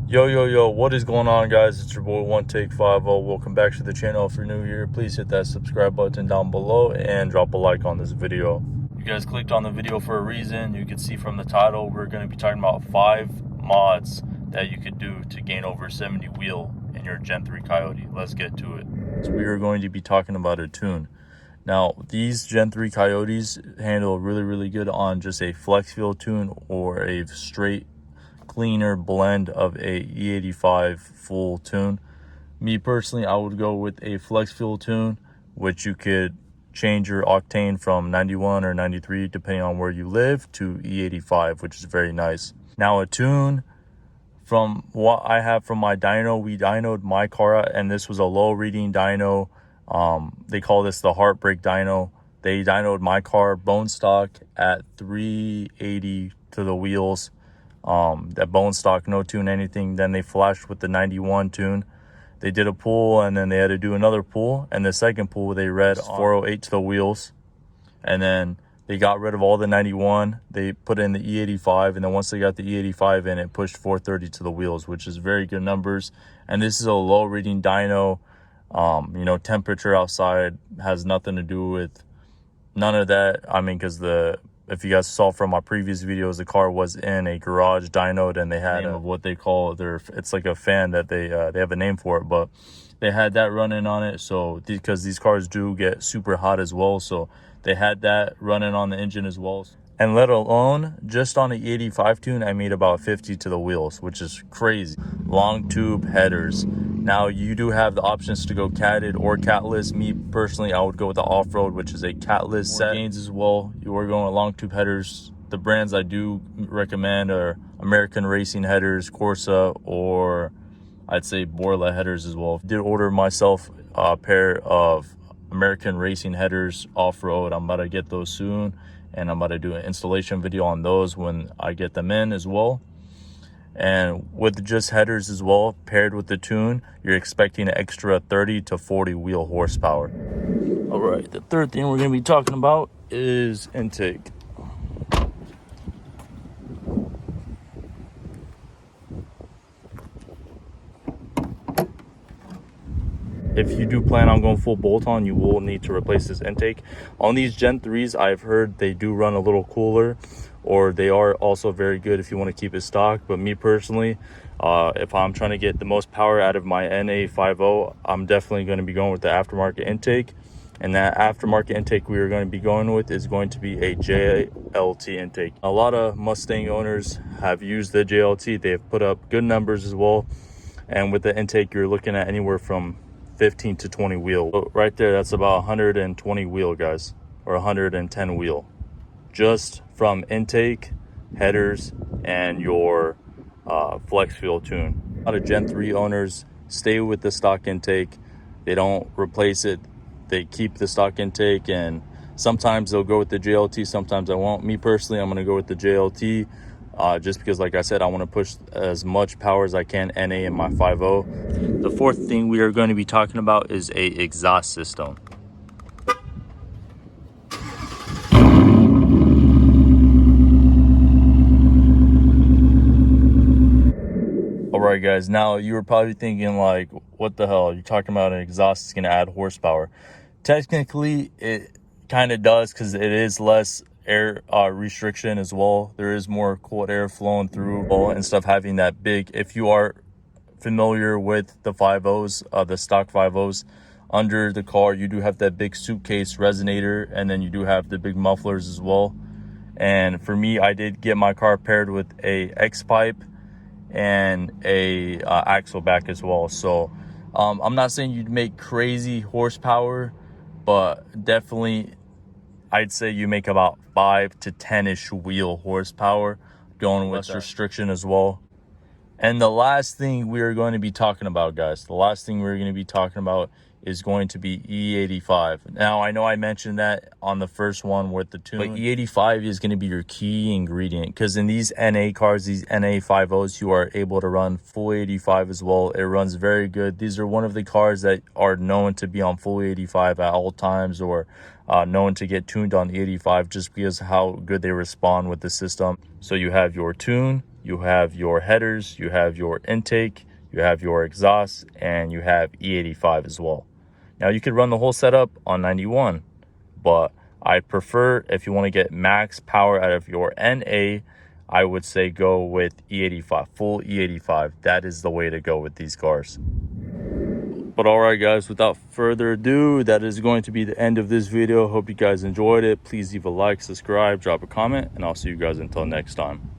Yo, what is going on, guys? It's your boy One Take 50. Welcome back to the channel. If you're new here, please hit that subscribe button down below and drop a like on this video. You guys clicked on the video for a reason. You can see from the title, we're going to be talking about 5 mods that you could do to gain over 70 wheel in your Gen 3 Coyote. Let's get to it. So we are going to be talking about a tune. Now, these Gen 3 Coyotes handle really good on just a flex fuel tune or a straight cleaner blend of a E85 full tune. Me personally, I would go with a flex fuel tune, which you could change your octane from 91 or 93 depending on where you live to E85, which is very nice. Now, a tune, from what I have from my dyno, we dynoed my car out, and this was a low reading dyno. They call this the heartbreak dyno. They dynoed my car bone stock at 380 to the wheels. That bone stock, no tune, anything. Then they flashed with the 91 tune. They did a pull, and then they had to do another pull, and the second pull they read 408 to the wheels, and then they got rid of all the 91. They put in the E85, and then once they got the E85 in, it pushed 430 to the wheels, which is very good numbers. And this is a low reading dyno. Temperature outside has nothing to do with none of that. I mean, because if you guys saw from my previous videos, the car was in a garage dynoed, and they had what they call it's like a fan that they have a name for it, but they had that running on it. So because these cars do get super hot as well, so they had that running on the engine as well. And let alone just on the E85 tune, I made about 50 to the wheels, which is crazy. Long tube headers. Now, you do have the options to go catted or catless. Me personally, I would go with the off-road, which is a catless set. Gains as well. You are going with long tube headers. The brands I do recommend are American Racing headers, Corsa, or I'd say Borla headers as well. I did order myself a pair of American Racing headers off-road. I'm about to get those soon, and I'm about to do an installation video on those when I get them in as well. And with just headers as well, paired with the tune, you're expecting an extra 30 to 40 wheel horsepower. All right, the third thing we're going to be talking about is intake. If you do plan on going full bolt-on, you will need to replace this intake. On these Gen 3s, I've heard they do run a little cooler, or they are also very good if you want to keep it stock. But me personally, if I'm trying to get the most power out of my NA50, I'm definitely going to be going with the aftermarket intake. And that aftermarket intake we are going to be going with is going to be a JLT intake. A lot of Mustang owners have used the JLT. They have put up good numbers as well. And with the intake, you're looking at anywhere from 15 to 20 wheel. So right there, that's about 120 wheel, guys, or 110 wheel, just from intake, headers, and your flex fuel tune. A lot of Gen 3 owners stay with the stock intake. They don't replace it. They keep the stock intake, and sometimes they'll go with the JLT, sometimes I won't. Me personally, I'm going to go with the JLT. Just because, like I said, I want to push as much power as I can NA in my 5.0. The fourth thing we are going to be talking about is a exhaust system. All right, guys, now you were probably thinking, like, what the hell? You're talking about an exhaust is going to add horsepower. Technically, it kind of does, because it is less air restriction as well. There is more cold air flowing through instead of having that big. If you are familiar with the 5.0s, the stock 5.0s, under the car you do have that big suitcase resonator, and then you do have the big mufflers as well. And for me, I did get my car paired with a X pipe and a axle back as well. So I'm not saying you'd make crazy horsepower, but definitely I'd say you make about 5 to 10-ish wheel horsepower, going with restriction as well. And the last thing we are going to be talking about, guys, is going to be E85. Now, I know I mentioned that on the first one with the tune, but E85 is going to be your key ingredient, because in these NA cars, these NA50s, you are able to run full 85 as well. It runs very good. These are one of the cars that are known to be on full 85 at all times, or known to get tuned on the 85, just because how good they respond with the system. So you have your tune, you have your headers, you have your intake, you have your exhaust, and you have E85 as well. Now you could run the whole setup on 91, but I prefer, if you want to get max power out of your NA, I would say go with E85, full E85. That is the way to go with these cars. But all right, guys, without further ado, that is going to be the end of this video. Hope you guys enjoyed it. Please leave a like, subscribe, drop a comment, and I'll see you guys until next time.